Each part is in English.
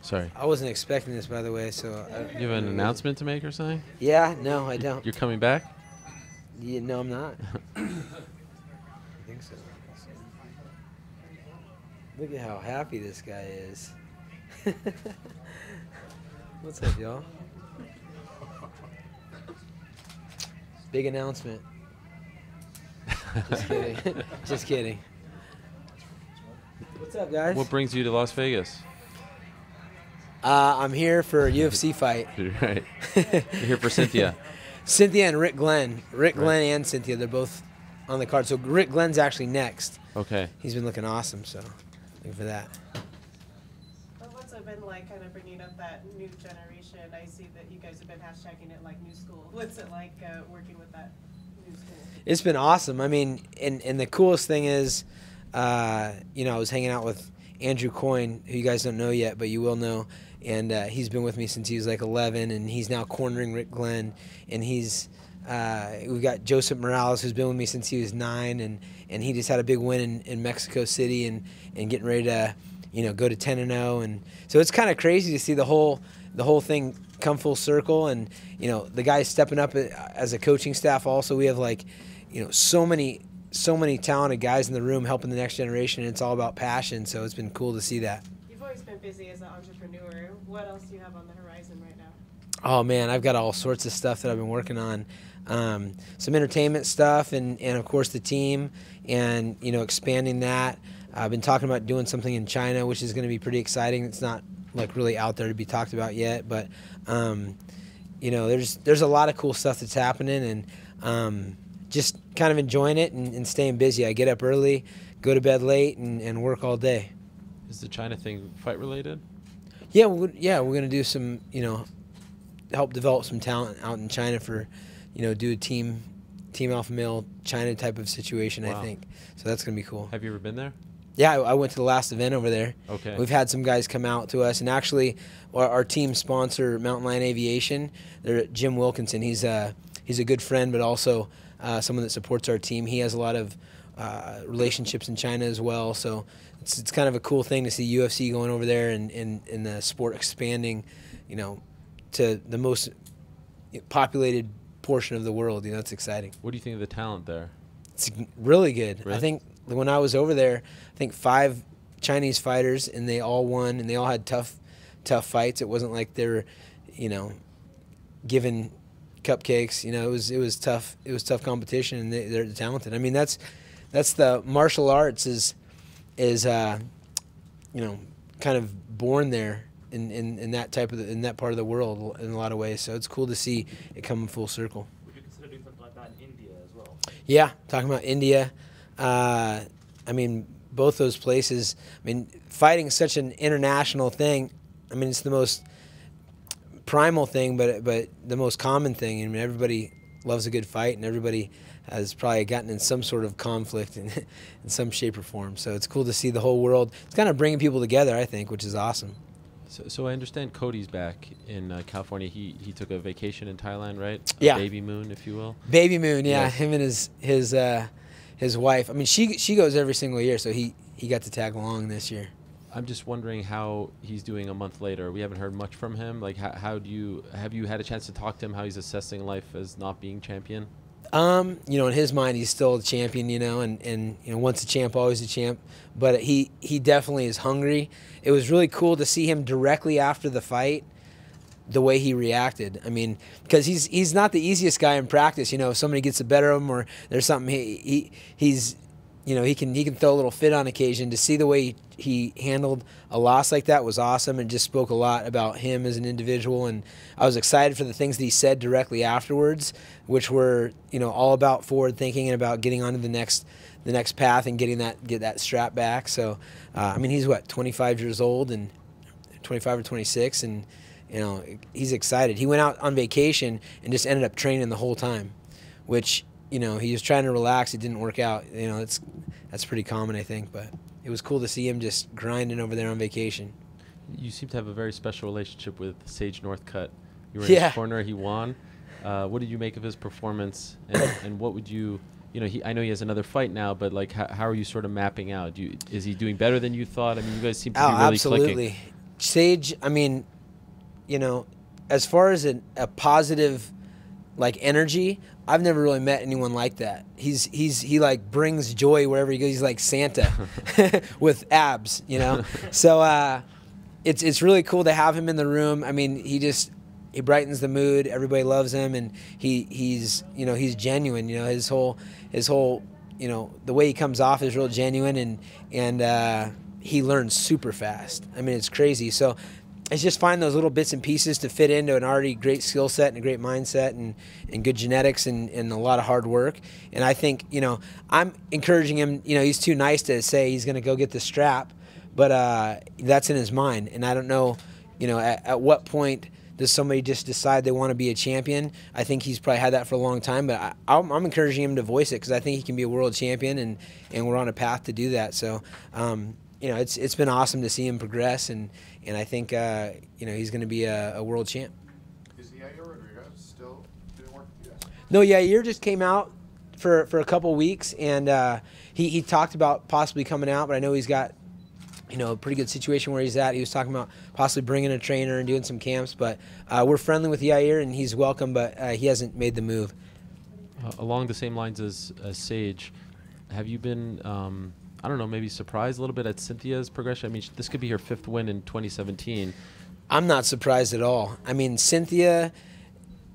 Sorry. I wasn't expecting this, by the way. So You have an announcement to make or something? Yeah, no, I don't. You're coming back? Yeah, no, I'm not. I think so. Look at how happy this guy is. What's up, y'all? Big announcement. Just kidding. Just kidding. What's up, guys? What brings you to Las Vegas? I'm here for a UFC fight. Right. You're here for Cynthia. Cynthia and Rick Glenn. Rick Glenn and Cynthia, they're both on the card. So Rick Glenn's actually next. Okay. He's been looking awesome, so looking for that. Well, what's it been like kind of bringing up that new generation? I see that you guys have been hashtagging it like new school. What's it like working with that new school? It's been awesome. I mean, and the coolest thing is, you know, I was hanging out with Andrew Coyne, who you guys don't know yet, but you will know. And he's been with me since he was like 11, and he's now cornering Rick Glenn. And he's we've got Joseph Morales, who's been with me since he was 9, and he just had a big win in Mexico City and getting ready to, you know, go to 10-0. And so it's kind of crazy to see the whole thing come full circle. And you know, the guys stepping up as a coaching staff. Also, we have like, you know, so many talented guys in the room helping the next generation, and it's all about passion. So it's been cool to see that. You've always been busy as an entrepreneur. What else do you have on the horizon right now? Oh man, I've got all sorts of stuff that I've been working on. Some entertainment stuff, and of course the team, and you know, expanding that. I've been talking about doing something in China, which is going to be pretty exciting. It's not like really out there to be talked about yet, but you know, there's a lot of cool stuff that's happening, and just kind of enjoying it and staying busy. I get up early, go to bed late, and work all day. Is the China thing fight related? Yeah, we're going to do some, you know, help develop some talent out in China for, you know, do a team alpha male China type of situation. Wow. I think. So that's going to be cool. Have you ever been there? Yeah, I went to the last event over there. Okay. We've had some guys come out to us, and actually our team sponsor, Mountain Lion Aviation, they're Jim Wilkinson. He's a good friend, but also someone that supports our team. He has a lot of relationships in China as well, so it's kind of a cool thing to see UFC going over there and the sport expanding, you know, to the most populated portion of the world. You know, it's exciting. What do you think of the talent there? It's really good. Really? I think when I was over there, I think 5 Chinese fighters, and they all won, and they all had tough fights. It wasn't like they were, you know, given cupcakes. You know, it was tough. It was tough competition, and they're talented. I mean, that's the martial arts is you know, kind of born there in that in that part of the world in a lot of ways. So it's cool to see it come full circle. Would you consider doing something like that in India as well? Yeah, talking about India. I mean, both those places. I mean, fighting is such an international thing. I mean, it's the most primal thing, but the most common thing. I mean, everybody loves a good fight, and everybody has probably gotten in some sort of conflict in some shape or form. So it's cool to see the whole world. It's kind of bringing people together, I think, which is awesome. So I understand Cody's back in California. He took a vacation in Thailand, right? Yeah. Baby Moon, if you will. Baby Moon, yeah. Yes. Him and his wife. I mean, she goes every single year, so he got to tag along this year. I'm just wondering how he's doing a month later. We haven't heard much from him. Like, have you had a chance to talk to him? How he's assessing life as not being champion? You know, in his mind, he's still a champion. You know, and you know, once a champ, always a champ. But he definitely is hungry. It was really cool to see him directly after the fight, the way he reacted. I mean, because he's not the easiest guy in practice. You know, if somebody gets the better of him or there's something, he's you know, he can throw a little fit on occasion. To see the way he handled a loss like that was awesome, and just spoke a lot about him as an individual. And I was excited for the things that he said directly afterwards, which were, you know, all about forward thinking and about getting onto the next path and get that strap back. So I mean, he's what, 25 years old, and 25 or 26, and you know, he's excited. He went out on vacation and just ended up training the whole time, which, you know, he was trying to relax. It didn't work out. You know, that's pretty common, I think. But it was cool to see him just grinding over there on vacation. You seem to have a very special relationship with Sage Northcutt. You were in Yeah. his corner. He won. What did you make of his performance? And what would you know, I know he has another fight now, but like, how are you sort of mapping out? Is he doing better than you thought? I mean, you guys seem to be really absolutely. clicking. Sage, I mean, you know, as far as a positive, like, energy, I've never really met anyone like that. He like brings joy wherever he goes. He's like Santa with abs, you know. So it's really cool to have him in the room. I mean, he brightens the mood. Everybody loves him, and he's you know, he's genuine. You know, his whole you know, the way he comes off is real genuine, and he learns super fast. I mean, it's crazy. So it's just finding those little bits and pieces to fit into an already great skill set and a great mindset and good genetics and a lot of hard work. And I think, you know, I'm encouraging him. You know, he's too nice to say he's going to go get the strap, but that's in his mind. And I don't know, you know, at what point does somebody just decide they want to be a champion? I think he's probably had that for a long time, but I'm encouraging him to voice it because I think he can be a world champion, and we're on a path to do that. So, you know, it's been awesome to see him progress, and I think you know, he's going to be a world champ. Is Yair Rodriguez still doing work with you guys? No, Yair just came out for a couple weeks, and he talked about possibly coming out, but I know he's got, you know, a pretty good situation where he's at. He was talking about possibly bringing a trainer and doing some camps, but we're friendly with Yair, and he's welcome, but he hasn't made the move. Along the same lines as Sage, have you been, I don't know, maybe surprised a little bit at Cynthia's progression? I mean, this could be her 5th win in 2017. I'm not surprised at all. I mean, Cynthia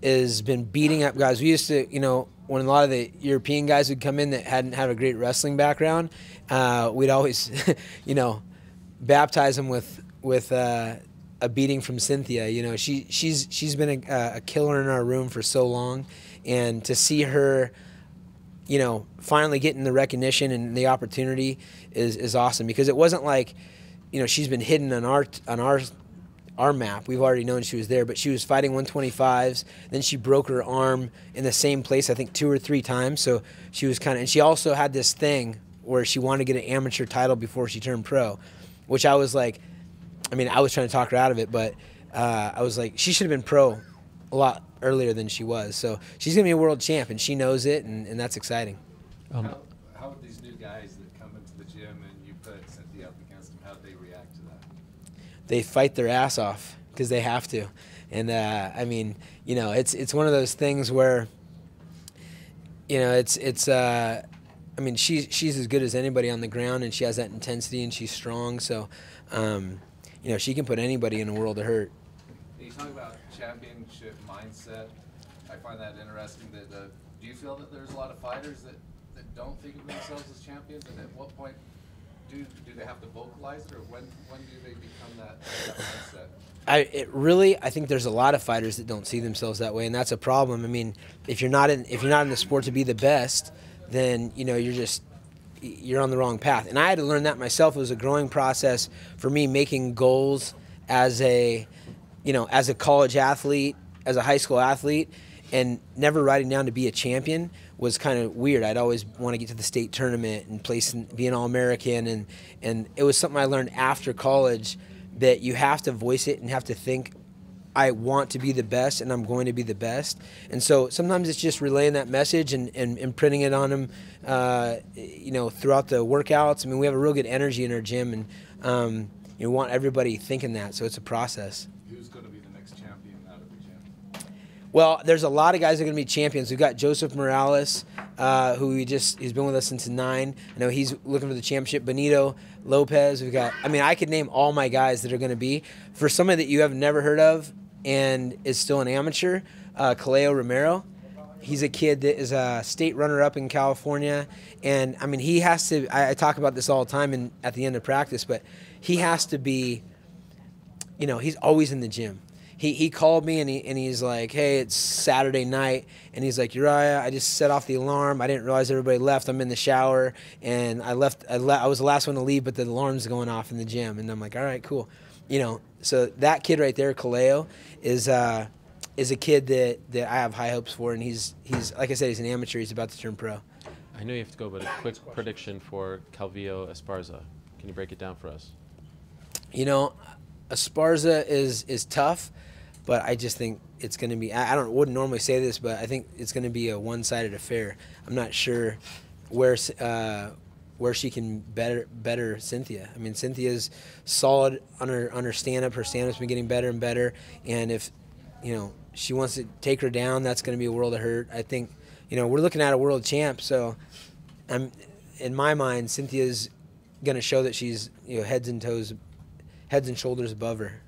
has been beating up guys. We used to, you know, when a lot of the European guys would come in that hadn't had a great wrestling background, we'd always, you know, baptize them with a beating from Cynthia. You know, she's been a killer in our room for so long, and to see her, you know, finally getting the recognition and the opportunity is awesome, because it wasn't like, you know, she's been hidden on our map. We've already known she was there, but she was fighting 125s. Then she broke her arm in the same place, I think 2 or 3 times. So she was kind of, and she also had this thing where she wanted to get an amateur title before she turned pro, which I was like, I mean, I was trying to talk her out of it, but I was like, she should have been pro a lot earlier than she was. So she's going to be a world champ, and she knows it, and that's exciting. How would these new guys that come into the gym and you put Cynthia up against them, how would they react to that? They fight their ass off because they have to. And I mean, you know, it's one of those things where, you know, I mean, she's as good as anybody on the ground, and she has that intensity, and she's strong. So, you know, she can put anybody in a world of hurt. You talk about championship mindset. I find that interesting. That do you feel that there's a lot of fighters that don't think of themselves as champions, and at what point do they have to vocalize it, or when do they become that mindset? I think there's a lot of fighters that don't see themselves that way, and that's a problem. I mean, if you're not in the sport to be the best, then, you know, you're on the wrong path. And I had to learn that myself. It was a growing process for me, making goals as a college athlete, as a high school athlete, and never writing down to be a champion was kind of weird. I'd always want to get to the state tournament and be an All-American, and it was something I learned after college, that you have to voice it and have to think, I want to be the best, and I'm going to be the best. And so sometimes it's just relaying that message and printing it on them, you know, throughout the workouts. I mean, we have a real good energy in our gym, and you want everybody thinking that, so it's a process. Who's going to be the next champion out of the gym? Well, there's a lot of guys that are going to be champions. We've got Joseph Morales, who he's been with us since 9. I know he's looking for the championship. Benito Lopez. We've got, I mean, I could name all my guys that are going to be. For somebody that you have never heard of and is still an amateur, Calvillo Romero. He's a kid that is a state runner-up in California, and I mean, he has to. I talk about this all the time at the end of practice, but he has to be. You know, he's always in the gym. He called me and he's like, hey, it's Saturday night, and he's like, Urijah, I just set off the alarm. I didn't realize everybody left. I'm in the shower, and I was the last one to leave, but the alarm's going off in the gym, and I'm like, all right, cool. You know, so that kid right there, Calvillo, is a kid that I have high hopes for, and he's like I said, he's an amateur. He's about to turn pro. I know you have to go, but a quick prediction for Calvillo Esparza. Can you break it down for us? You know, Esparza is tough, but I just think it's going to be. Wouldn't normally say this, but I think it's going to be a one-sided affair. I'm not sure where where she can better Cynthia. I mean, Cynthia's solid on her stand-up. Her stand-up's been getting better and better. And if, she wants to take her down, that's going to be a world of hurt. I think, we're looking at a world champ. So in my mind, Cynthia's going to show that she's, heads and shoulders above her.